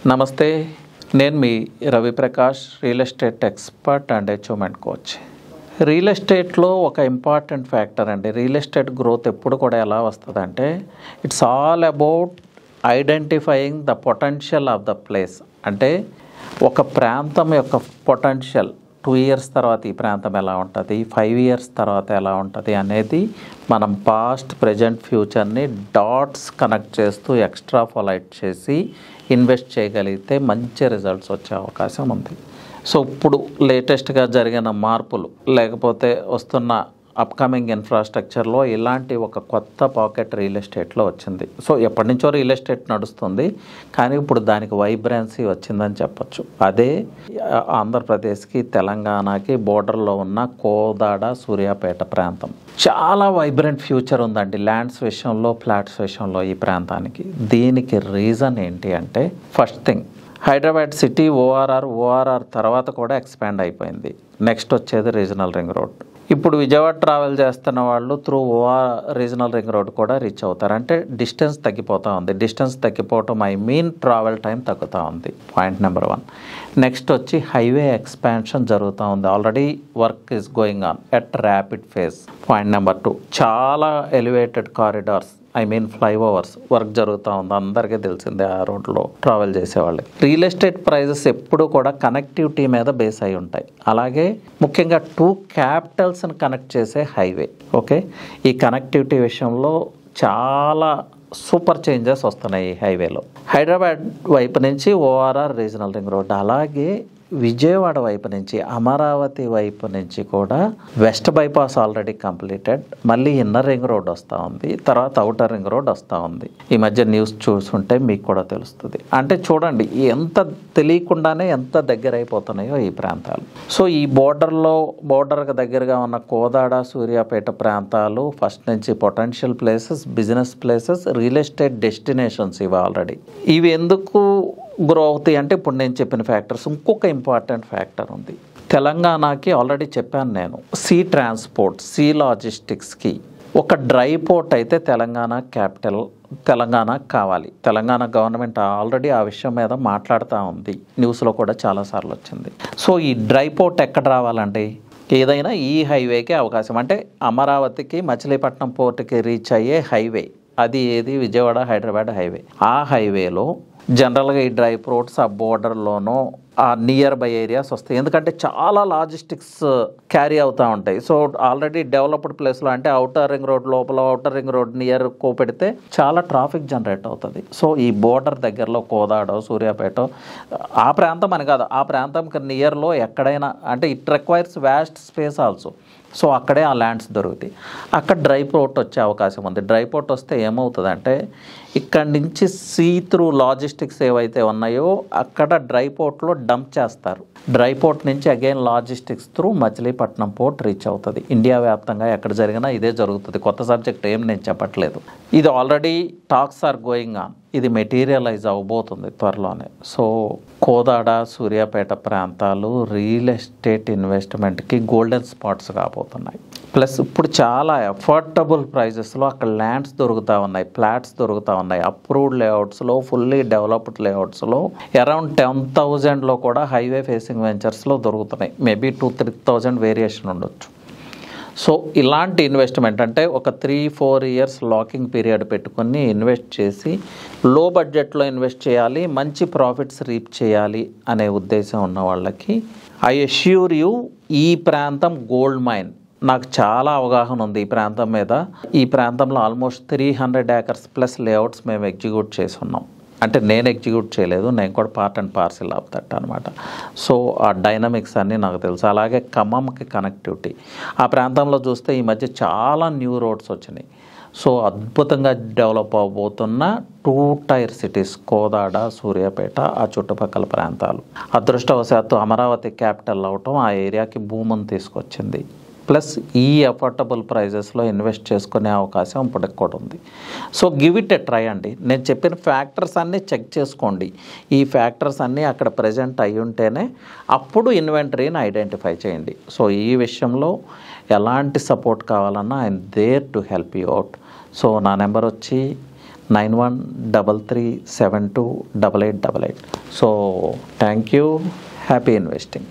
నమస్తే, నేను మీ Ravi Prakash, real estate expert and achievement coach. Real ఎస్టేట్లో ఒక ఇంపార్టెంట్ ఫ్యాక్టర్ అండి. రియల్ ఎస్టేట్ గ్రోత్ ఎప్పుడు కూడా ఎలా వస్తుందంటే, it's all about identifying the potential of the place. అంటే ఒక ప్రాంతం యొక్క పొటెన్షియల్ 2 years తర్వాత ఈ ప్రాంతం ఎలా ఉంటుంది, 5 years తర్వాత ఎలా ఉంటుంది అనేది మనం పాస్ట్, ప్రజెంట్, ఫ్యూచర్ని డాట్స్ కనెక్ట్ చేస్తూ ఎక్స్ట్రాపోలేట్ చేసి ఇన్వెస్ట్ చేయగలిగితే మంచి రిజల్ట్స్ వచ్చే అవకాశం ఉంది. సో ఇప్పుడు లేటెస్ట్గా జరిగిన మార్పులు లేకపోతే వస్తున్న అప్కమింగ్ ఇన్ఫ్రాస్ట్రక్చర్లో ఇలాంటి ఒక కొత్త పాకెట్ రియల్ ఎస్టేట్లో వచ్చింది. సో ఎప్పటి నుంచో రియల్ ఎస్టేట్ నడుస్తుంది, కానీ ఇప్పుడు దానికి వైబ్రెన్సీ వచ్చిందని చెప్పచ్చు. అదే ఆంధ్రప్రదేశ్కి, తెలంగాణకి బోర్డర్లో ఉన్న కోదాడ, సూర్యాపేట ప్రాంతం. చాలా వైబ్రెంట్ ఫ్యూచర్ ఉందండి ల్యాండ్స్ విషయంలో, ఫ్లాట్స్ విషయంలో ఈ ప్రాంతానికి. దీనికి రీజన్ ఏంటి అంటే, first thing, Hyderabad city ORR తర్వాత కూడా ఎక్స్పాండ్ అయిపోయింది. నెక్స్ట్ వచ్చేది రీజనల్ రింగ్ రోడ్. ఇప్పుడు విజయవాడ ట్రావెల్ చేస్తున్న వాళ్ళు త్రూ రీజనల్ రింగ్ రోడ్ కూడా రీచ్ అవుతారు. అంటే డిస్టెన్స్ తగ్గిపోతూ ఉంది. డిస్టెన్స్ తగ్గిపోవటం ట్రావెల్ టైం తగ్గుతూ ఉంది. Point number 1. నెక్స్ట్ వచ్చి హైవే ఎక్స్పాన్షన్ జరుగుతూ ఉంది. Already work is going on at rapid phase. Point number 2, చాలా ఎలివేటెడ్ కారిడార్స్, ఫ్లైఓవర్స్ వర్క్ జరుగుతూ ఉంది. అందరికీ తెలిసిందే ఆ రోడ్లో ట్రావెల్ చేసేవాళ్ళకి. రియల్ ఎస్టేట్ ప్రైజెస్ ఎప్పుడు కూడా కనెక్టివిటీ మీద బేస్ అయి ఉంటాయి. అలాగే ముఖ్యంగా 2 క్యాపిటల్స్ని కనెక్ట్ చేసే హైవే. ఓకే, ఈ కనెక్టివిటీ విషయంలో చాలా సూపర్ చేంజెస్ వస్తున్నాయి ఈ హైవేలో. హైదరాబాద్ వైపు నుంచి ఓఆర్ఆర్ రీజనల్ రింగ్ రోడ్, అలాగే విజయవాడ వైపు నుంచి, అమరావతి వైపు నుంచి కూడా వెస్ట్ బైపాస్ ఆల్రెడీ కంప్లీటెడ్. మళ్ళీ ఇన్నర్ రింగ్ రోడ్ వస్తూ ఉంది, తర్వాత అవుటర్ రింగ్ రోడ్ వస్తూ ఉంది. ఈ మధ్య న్యూస్ చూసుంటే మీకు కూడా తెలుస్తుంది. అంటే చూడండి ఎంత తెలియకుండానే ఎంత దగ్గర అయిపోతున్నాయో ఈ ప్రాంతాలు. సో ఈ బోర్డర్కి దగ్గరగా ఉన్న కోదాడ, సూర్యాపేట ప్రాంతాలు ఫస్ట్ నుంచి potential places, business places, real estate destinations ఇవి ఆల్రెడీ. ఇవి ఎందుకు గ్రో అవుతాయి అంటే, ఇప్పుడు నేను చెప్పిన ఫ్యాక్టర్స్, ఇంకొక ఇంపార్టెంట్ ఫ్యాక్టర్ ఉంది. తెలంగాణకి ఆల్రెడీ చెప్పాను నేను, సీ ట్రాన్స్పోర్ట్, సీ లాజిస్టిక్స్కి ఒక డ్రై పోర్ట్ అయితే తెలంగాణ కావాలి. తెలంగాణ గవర్నమెంట్ ఆల్రెడీ ఆ విషయం మీద మాట్లాడుతూ ఉంది. న్యూస్లో కూడా చాలాసార్లు వచ్చింది. సో ఈ డ్రై పోర్ట్ ఎక్కడ రావాలండి? ఏదైనా ఈ హైవేకి అవకాశం. అంటే అమరావతికి, మచిలీపట్నం పోర్టుకి రీచ్ అయ్యే హైవే అది ఏది? విజయవాడ హైదరాబాద్ హైవే. ఆ హైవేలో జనరల్గా ఈ డ్రై పోర్ట్స్ ఆ బోర్డర్లోనో ఆ నియర్ బై ఏరియాస్ వస్తాయి. ఎందుకంటే చాలా లాజిస్టిక్స్ క్యారీ అవుతూ ఉంటాయి. సో ఆల్రెడీ డెవలప్డ్ ప్లేస్లో, అంటే అవుటర్ రింగ్ రోడ్ లోపల, అవుటర్ రింగ్ రోడ్ నియర్ పెడితే చాలా ట్రాఫిక్ జనరేట్ అవుతుంది. సో ఈ బోర్డర్ దగ్గరలో కోదాడో, సూర్యాపేట, ఆ ప్రాంతం అని కాదు, ఆ ప్రాంతంకి నియర్లో ఎక్కడైనా, అంటే it requires vast space also. So అక్కడే ఆ ల్యాండ్స్ దొరుకుతాయి. అక్కడ డ్రై పోర్ట్ వచ్చే అవకాశం ఉంది. డ్రై పోర్ట్ వస్తే ఏమవుతుందంటే, ఇక్కడి నుంచి సీ త్రూ లాజిస్టిక్స్ ఏవైతే ఉన్నాయో అక్కడ డ్రై పోర్ట్లో డంప్ చేస్తారు. డ్రై పోర్ట్ నుంచి again logistics through Machilipatnam port reach అవుతుంది. ఇండియా వ్యాప్తంగా ఎక్కడ జరిగినా ఇదే జరుగుతుంది. కొత్త సబ్జెక్ట్ ఏం నేను చెప్పట్లేదు. ఇది already talks are going on. ఇది మెటీరియలైజ్ అవ్వబోతుంది త్వరలోనే. సో కోదాడ, సూర్యాపేట ప్రాంతాలు రియల్ ఎస్టేట్ ఇన్వెస్ట్మెంట్కి గోల్డెన్ స్పాట్స్ కాబోతున్నాయి. ప్లస్ ఇప్పుడు చాలా అఫోర్డబుల్ ప్రైజెస్లో అక్కడ ల్యాండ్స్ దొరుకుతూ ఉన్నాయి, ఫ్లాట్స్ దొరుకుతూ ఉన్నాయి. అప్రూవ్డ్ లేఅవుట్స్లో, ఫుల్లీ డెవలప్డ్ లేఅవుట్స్లో అరౌండ్ 10,000లో కూడా హైవే ఫేసింగ్ వెంచర్స్లో దొరుకుతున్నాయి. మేబీ 2-3,000 వేరియేషన్ ఉండొచ్చు. సో ఇలాంటి ఇన్వెస్ట్మెంట్, అంటే ఒక 3-4 years లాకింగ్ పీరియడ్ పెట్టుకొని ఇన్వెస్ట్ చేసి లో బడ్జెట్లో ఇన్వెస్ట్ చేయాలి, మంచి ప్రాఫిట్స్ రీప్ చేయాలి అనే ఉద్దేశం ఉన్న వాళ్ళకి ఐ అష్యూర్ యూ, ఈ ప్రాంతం గోల్డ్ మైన్. నాకు చాలా అవగాహన ఉంది ఈ ప్రాంతం మీద. ఈ ప్రాంతంలో ఆల్మోస్ట్ 300 acres ప్లస్ లేఅవుట్స్ మేము ఎగ్జిక్యూట్ చేసి ఉన్నాం. అంటే నేను ఎగ్జిక్యూట్ చేయలేదు, నేను కూడా part and parcel of that అనమాట. సో ఆ డైనమిక్స్ అన్నీ నాకు తెలుసు. అలాగే ఖమ్మంకి కనెక్టివిటీ, ఆ ప్రాంతంలో చూస్తే ఈ మధ్య చాలా న్యూ రోడ్స్ వచ్చినాయి. సో అద్భుతంగా డెవలప్ అవబోతున్న 2 tier సిటీస్ కోదాడ, సూర్యాపేట, ఆ చుట్టుపక్కల ప్రాంతాలు. అదృష్టవశాత్తు అమరావతి క్యాపిటల్ అవటం ఆ ఏరియాకి భూమిని తీసుకొచ్చింది. ప్లస్ ఈ అఫోర్డబుల్ ప్రైజెస్లో ఇన్వెస్ట్ చేసుకునే అవకాశం ఇప్పటికి కూడా ఉంది. So give it a try అండి. నేను చెప్పిన ఫ్యాక్టర్స్ అన్నీ చెక్ చేసుకోండి. ఈ ఫ్యాక్టర్స్ అన్నీ అక్కడ ప్రజెంట్ అయి ఉంటేనే అప్పుడు ఇన్వెంటరీని ఐడెంటిఫై చేయండి. సో ఈ విషయంలో ఎలాంటి సపోర్ట్ కావాలన్నా I'm there to help you out. So నా నెంబర్ వచ్చి 9133728888. So thank you. Happy investing.